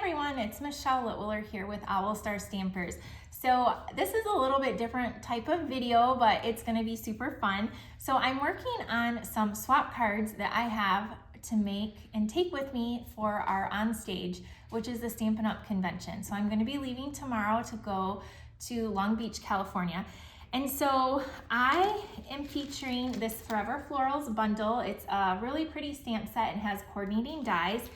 everyone, it's Michelle Litwiller here with Owl Star Stampers. So this is a little bit different type of video, but it's going to be super fun. So I'm working on some swap cards that I have to make and take with me for our OnStage, which is the Stampin' Up convention. So I'm going to be leaving tomorrow to go to Long Beach, California. And so I am featuring this Forever Florals Bundle. It's a really pretty stamp set and has coordinating dies,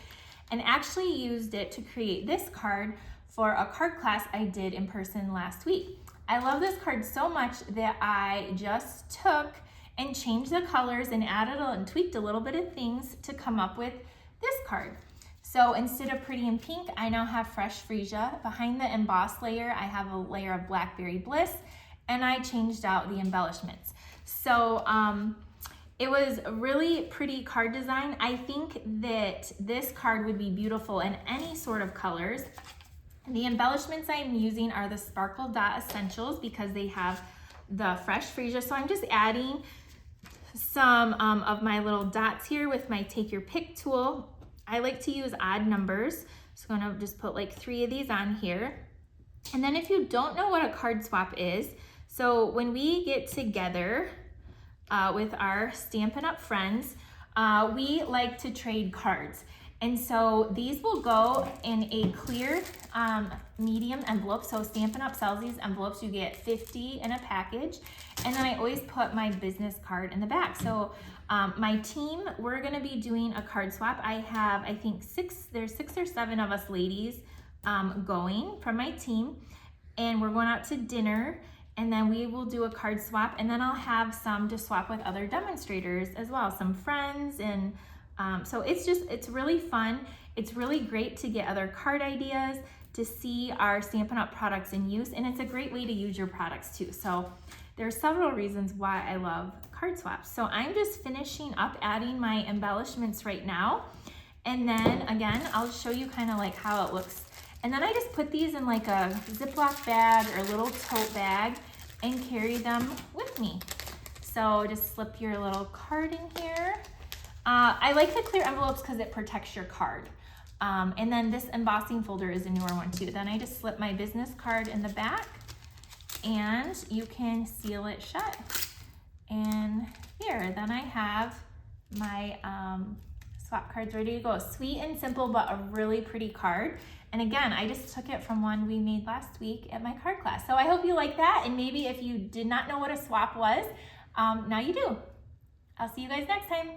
and actually used it to create this card for a card class I did in person last week. I love this card so much that I just took and changed the colors and added and tweaked a little bit of things to come up with this card. So instead of pretty in pink, I now have Fresh Freesia. Behind the emboss layer, I have a layer of Blackberry Bliss, and I changed out the embellishments. So it was a really pretty card design. I think that this card would be beautiful in any sort of colors. The embellishments I'm using are the Sparkle Dot Essentials because they have the Fresh Freesia. So I'm just adding some of my little dots here with my Take Your Pick tool. I like to use odd numbers. So I'm gonna just put like 3 of these on here. And then if you don't know what a card swap is, so when we get together with our Stampin' Up friends, we like to trade cards. And so these will go in a clear medium envelope. So Stampin' Up sells these envelopes. You get 50 in a package. And then I always put my business card in the back. So my team, we're gonna be doing a card swap. I have, I think there's 6 or 7 of us ladies going from my team. And we're going out to dinner. And then we will do a card swap, and then I'll have some to swap with other demonstrators as well, some friends. And so it's really fun. It's really great to get other card ideas, to see our Stampin' Up products in use, and it's a great way to use your products too. So there are several reasons why I love card swaps. So I'm just finishing up adding my embellishments right now. And then again, I'll show you kind of like how it looks. And then I just put these in like a Ziploc bag or a little tote bag and carry them with me. So just slip your little card in here. I like the clear envelopes because it protects your card. And then this embossing folder is a newer one too. Then I just slip my business card in the back and you can seal it shut. And here, then I have my swap cards ready to go. Sweet and simple, but a really pretty card. And again, I just took it from one we made last week at my card class. So I hope you like that. And maybe if you did not know what a swap was, now you do. I'll see you guys next time.